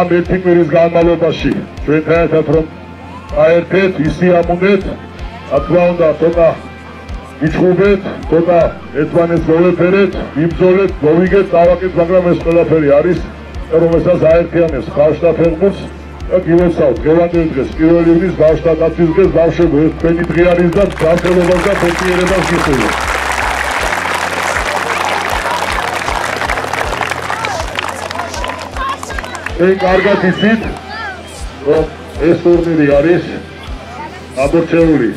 ამ ერთი კვირის განმავლობაში ჩვენთან ერთად რომ აერთეთ, ისიამუნეთ, რა თქმა უნდა, ცოტა ვიჩხუბეთ, ცოტა ერთმანეთს მოვეფერეთ, ვიბრძოლეთ, მოვიგეთ, დავაკეთ, მაგრამ ეს ყველაფერი არის, რომელსაც აერთიანებს ბავშვთა ფეხბურთს და გილოცავთ დღევანდელ დღეს, 1 ივნის ბავშვთა დაცვის დღეს, ბავშვებო, ეს თქვენი დღე არის და გასაუბრებას და ფეხბურთიერებას გიხსენებთ. კარგად იცით, რომ ეს ტურნირი არის გამორჩეული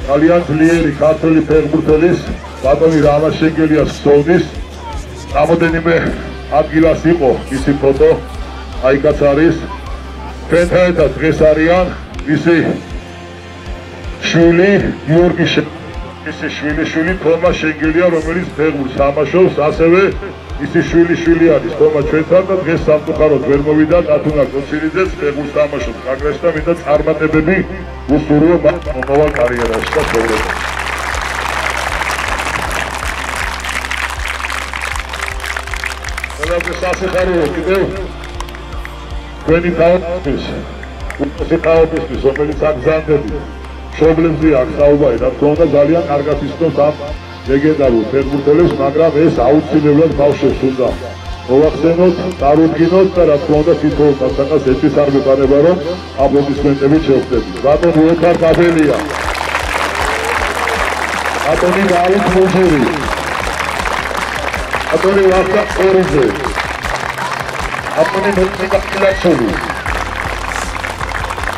ძალიან ძლიერი ქართველი ფეხბურთელის ბატონი რამაზ შენგელიას ხსოვნის რამოდენიმე ადგილას იყო მისი ფოტო, აიკაც არის ჩვენთან ერთად დღეს არიან მისი შვილი გიორგი მისი შვილი თომა შენგელია, რომელიც ფეხბურთს თამაშობს, ასევე ისი შვილი არის თომა ჩვენთან და დღეს სამწუხაროდ ვერ მოვიდა დათუნა კოცირიძეც ფეხბურთს თამაშობს კაგრაში და მინდა წარმატებები უსურვო მომავალ კარიერაში და ცხოვრებაში. ყველაფერს სასიხარულო კიდევ თქვენი თავისთვის, უფროსი თავისთვის, რომელიც აგზანდებით, მშობლებზე აქ საუბარი, რა თქმა უნდა ძალიან კარგად იცნობს ამ ლეგენდარულ ფეხბურთელებს, მაგრამ ეს აუცილებლად ბავშვებს უნდა მოვახსენოთ, წარუდგინოთ და რა თქმა უნდა თითოეულ დასაკას ეჭვიც არ მეყანება, რომ აპლოდისმენტებით შევხვდებით. ბატონი ოთარ კაბელია, ბატონი დავით მუჟური, ბატონი ვახტანგ ყორიძე, ბატონი ნიკა კილაშვილი,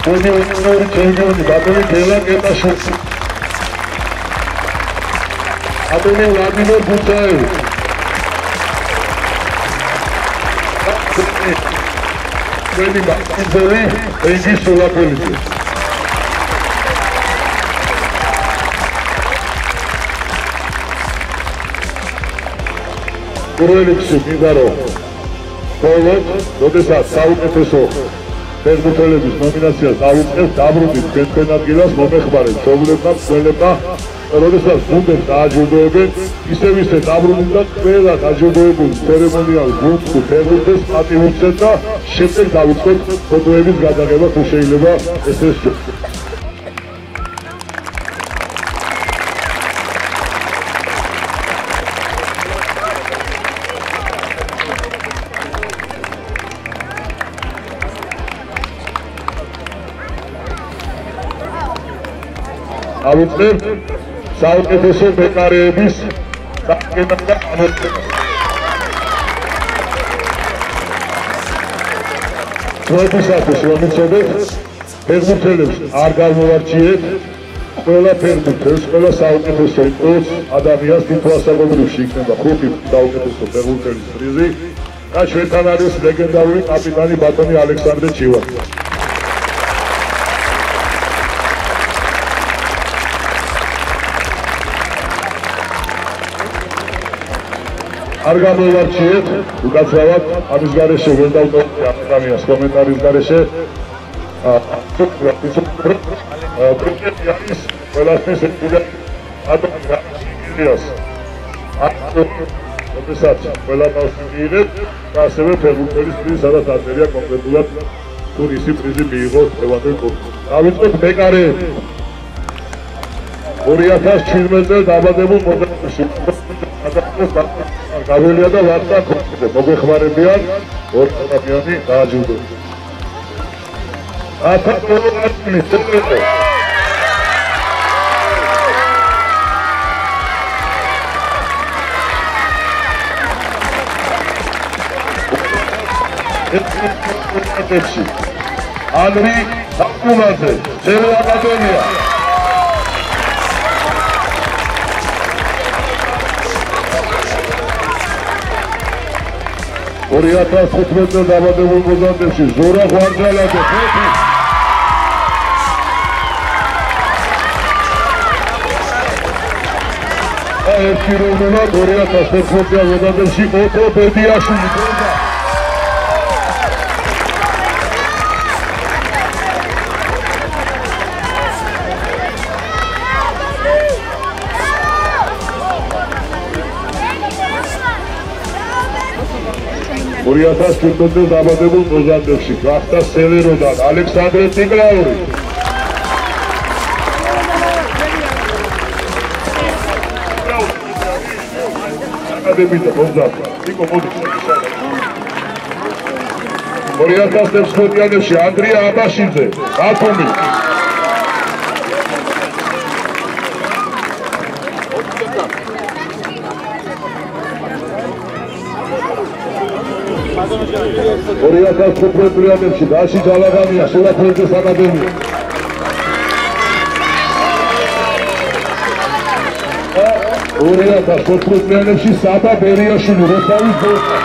ბატონი უნივერსიტეტის ჩემპიონი, ბატონი გელა კეტაშვილი, ბატონი ვლადიმერ ბუცაევი, ჩვენი ბატონი ენგი სულაკოლიძე. პირველი მინდა რომ ბოლოს, როდესაც საუკეთესო ფეხბურთელების ნომინაციას დავუწყებთ, დაბრუნდით თქვენ ადგილას, მომეხმარეთ მშობლებმა, მცველებმა, როდესაც გუნდებს დააჯილდოებენ, ისე დაბრუნდით და ყველა დაჯილდოებული ცერემონიალ გუნდს თუ ფეხბურთელს პატივ უცეთ და შემდეგ დავიწყოთ ფოტოების გადაღება, თუ შეიძლება ეს ავუწყებ საუკეთესო მეკარეების საკითხებთან გამოცემას. დროისათვის რომ იცოდეთ, ფეხბურთელებს არ გამოვარჩიეთ, ყველა ფეხბურთელს, ყველა საუკეთესო ადამიანს თვითასაკონტროლში იქნება 5 საუკეთესო ფეხბურთელის პრიზი და ჩვენთან არის ლეგენდარული კაპიტანი ბატონი ალექსანდრე ჩივაკი. არ გამოვარჩიეთ, უკაცრავად ამის გარეშე ვერ დავტოვებთ ადამიანს კომენტარის გარეშე. პრინციპი არის ყველასთვის ბატონი რამაზ როდესაც ყველა ბავშვი მიიღებს და ასევე ფეხბურთელის პრიზი, სადაც აწერია კონკრეტულად თუ ისი პრიზი მიიღო დღევანდელ ტურნირში. დავიწყოთ მეკარეები. 2017 წელს დაბადებულ მოდელში გაბელია და ვახტანგ ყორიძე მოგეხმარებიან 2 ადამიანი დააჯილდოეს. ანრი საკუმაძე, ძევ აკადემია. წელს დაბადებულ მოზარდებში ზურა ღვარჯალაძე ხუთი. და ერთი რომელა 2015 მოზარდებში ოტო ბედიაშვილი გონდა. 2000 ჯილდოზე დაბადებულ მოზამბიკში გახდა სელეროდან ალექსანდრე ტიგრაური. აკადემიიდან მომზადდა. ნიკო მოდი. 2016-ში ანდრია აბაშიძე, ბათუმი. $2015-ში დაში ჯალაღამია სულაფეძეს აკადემია. 2014-ში საბა ბერიაშვილი როსავის ბოსტა.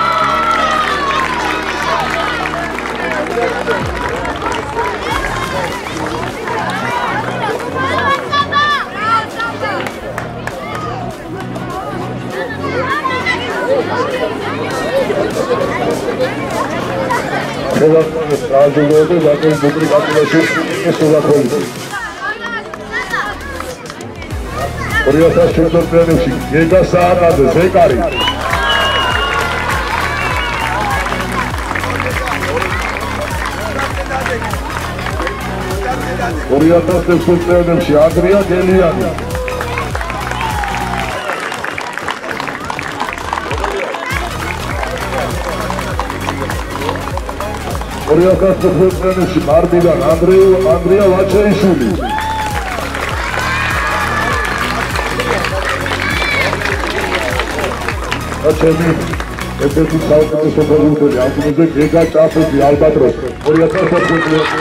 ხელახანს აჯილდოებდა ზაკოვის ბუტრიკატილაში სულაფეძე. 2014-ში გეგა სააკაძე ზეკარი. 2016-ში ანდრია გელიანი. 2015-ში მარბიდან ანდრია ვაჩეიშვილი. ჩემი ერთ-ერთი საუკეთესო ფეხბურთელი ამბობენ გეგა ჭაფეთი ალბატროსი 2015-ში.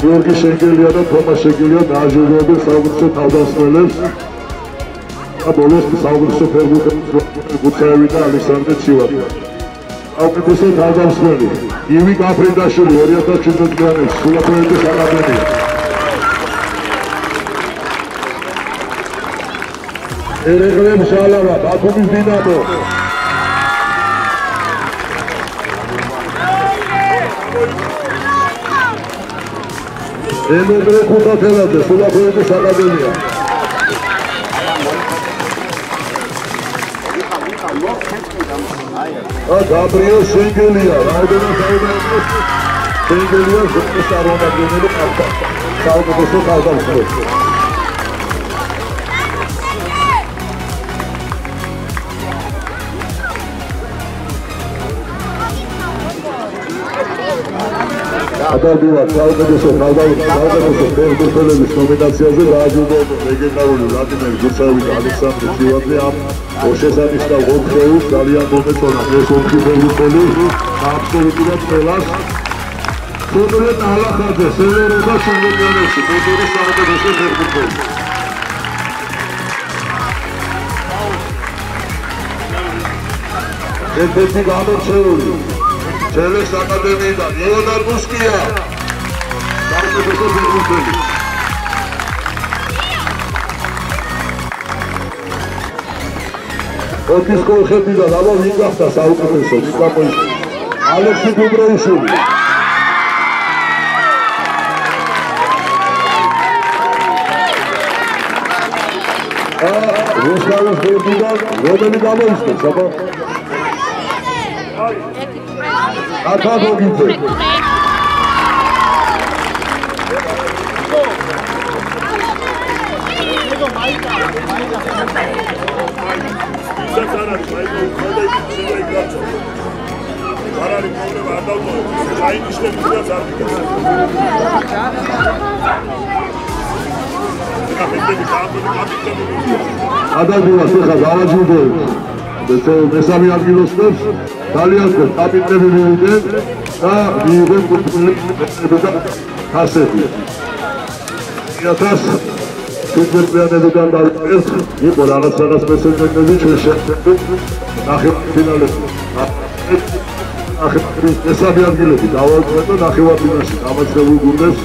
გიორგი შენგელია და თომა შენგელია დააჯილდოებენ საუკეთესო თავდამსხმელებს და ბოლოს საუკეთესო ფეხბურთელი და ალექსანდრე ცივადი. საუკეთესო თავდამსხმელი ივი გაფრინდაშვილი 2017-ში სულაფეძეს აკადემია. ერეღლემ შალავა ბათუმის დინამო. ემედრე ხუთათელაძე სულაფეძეს აკადემია. გაბრიელ შენგელია რაოდენად შენგელია ზუსტად საუკეთესო თავდამსხმელი. ადარბილად საუკეთესო ფეხბურთელების ნომინაციაზე დააჯილდოებენ ლეგენდარული ვლადიმერ გუცაევი და ალექსანდრე ცივაძე. ამ შესანიშნავ ოთხეულს ძალიან მომეწონა ეს ოთხი ფეხბურთელი აბსოლუტურად ყველას. თუმრე ალახაძე სელერო და შემდგომში კულტურის საუკეთესო ფეხბურთელი. ერთ-ერთი გამორჩეული ჩელეს აკადემიიდან იონარ ბუსკია საუკეთესო ფეხბურთელი. ოქის კოლხებიდან აბა ვინ გახდა საუკეთესო ალექსი გუბროიშვილი. რუსთავის ბურთიდან რომელი გამოისკეს აბა აკადოგიძე. ადაგულას ეხა დავაჯილდოებთ მესამე ადგილოსნებს ძალიან კაპიტნები მივიდნენ და მიიღეს კუთვნილება და ხასები. 2015-დან დავიწყეთ იყო რაღაც მესამეები ჩვენ შევხვდით ნახევარფინალებში. მესამე ადგილები დავაწყეთ და ნახევარფინალში დამარცხებულ გუნდებს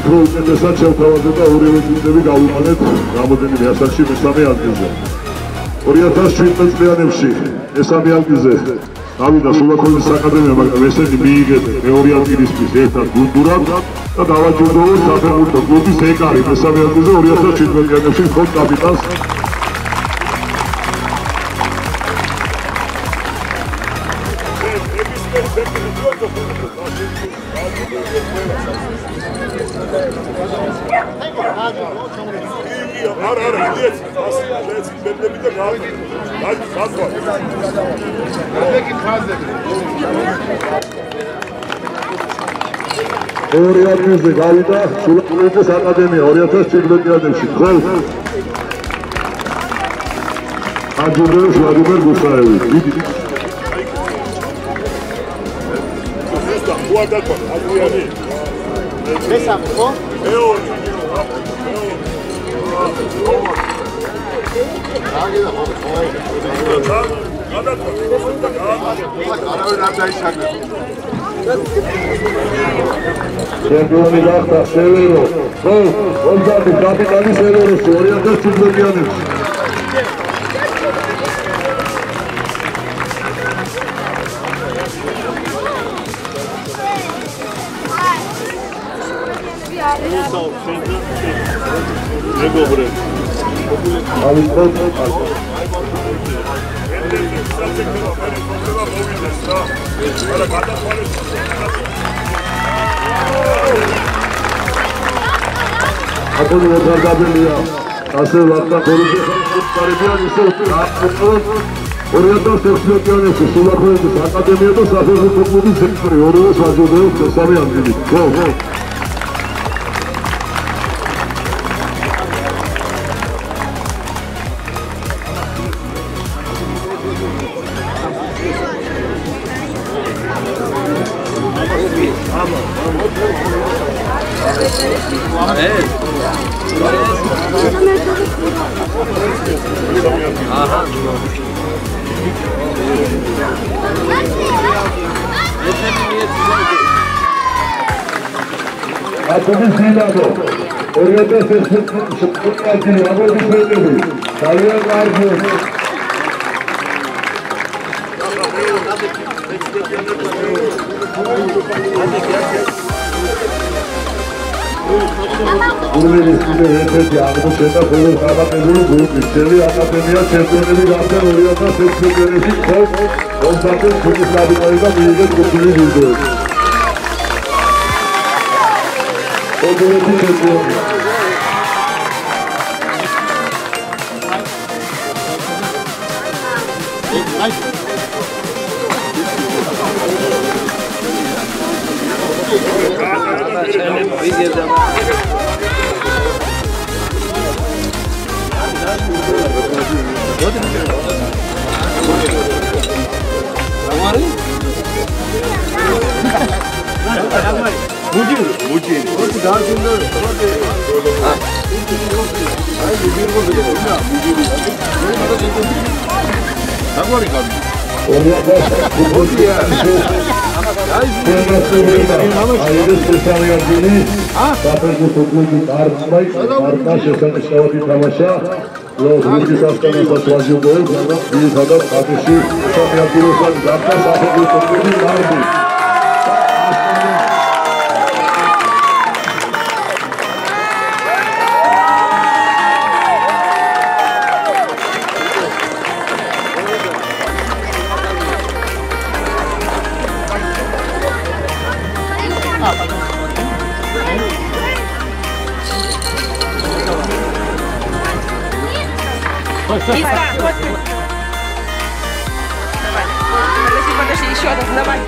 უფრო უკეთესად შევთავაზეთ და ორივე წუთები გავიყვანეთ რამოდენიმე ასაკში მესამე ადგილზე. 2017 წლიანებში მესამე ადგილზე გავიდა სულაქველის აკადემია, მაგრამ ესენი მიიღეს მეორე ადგილისთვის ერთად გუნდურად და დავაჯილდოვოთ საფეხბურთო კლუბის ეკარი მესამე ადგილზე 2017 წლიანებში მხოლოდ კაპიტანს. ორი ადგილზე გავიდა სულაქველის აკადემია 2017 წლებში. აჯურებს ვლადიმერ გუსაევი. მესამე ხო? მეორე. ჩემპიონი გახდა სევერო. ომზადი კაპიტანი სევეროსი 2017 წლიანებში. აკონი მოძარდაბელია ასე ვარდა გოლზე ხარებიან ისე 2016 წლებში სულაქველის აკადემია და საფეხბურთო კლუბის ცენტრი ორივე საჯილდოებს მესამე ადგილი. აკონის დილადო 2016 წელი აღორძინებული ძალიან კარგი გურმელის კიდევ ერთ-ერთი აღმოჩნდა ბოლოს გამატებული გუნდის ძელი აკადემია ჩემპიონები გახდნენ 2016 წელში ომსათვის გუნდის კაპიტანი და მიიღეს ყოფილი ჯილდოები. ოდოლეთი ჩემპიონი. Подожди, еще один, давай.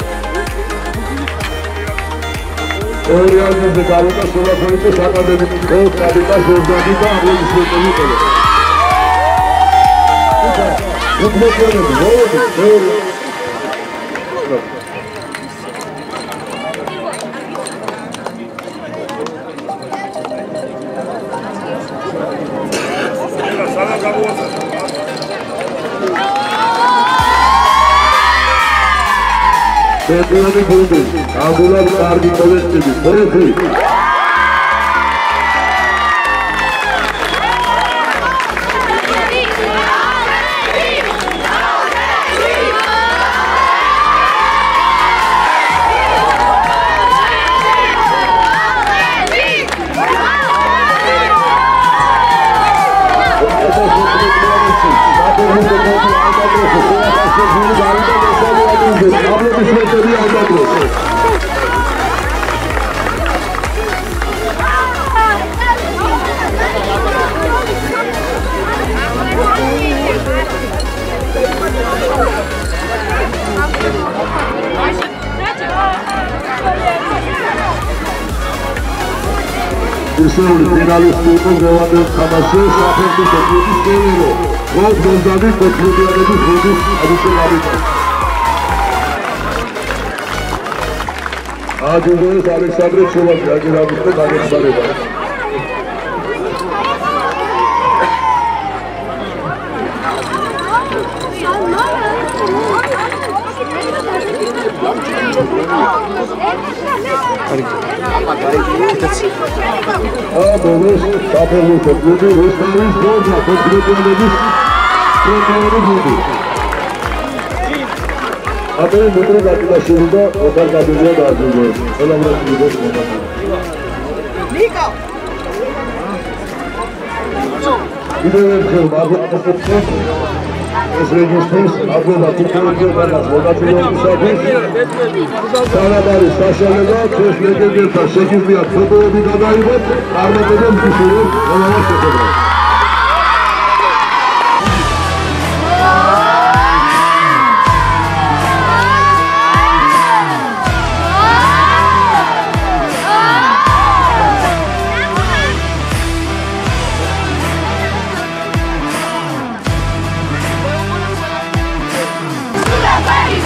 ორი ადგილზე გავიდა სულაქველის აკადემიის კაპიტანი ზორდანი და აღმოსავლეთის ჩემპიონი გუნდი, ამდენად კარგი კოლექტივი, ხორეფი. ისეული ფინალისტი იყო გევანდელ თამაშზე საფეხბურთო კლუბის სერვერო გოლ გოლდანი კოჩუბიანების ხუთის ადიშელავიტა აჯუღოს ალექსანდრე ჩოლაკი აგერავის და დაგეხმარება ბოლოს საფეხბურთო კლუბი რუსთავის გორდა კოჩუბიანების პრემიერლიგა აბელი მოტრე გაკიდაშვილი და ოთარ გაბელია დააჯილდოეს. ყველამ რასიდეს მომავალ. ნიკო. კიდევ ერთხელ მადლობა ეს რეგისტრის მადლობა თვითონგებას მონაწილეობისათვის. სანადარი საშუალება ეს ლეგენდთა შეგიძლიათ ფოტოები გადაიღოთ, წარმატებულ მისურვებს ყველამ შეხვედრას.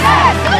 Go!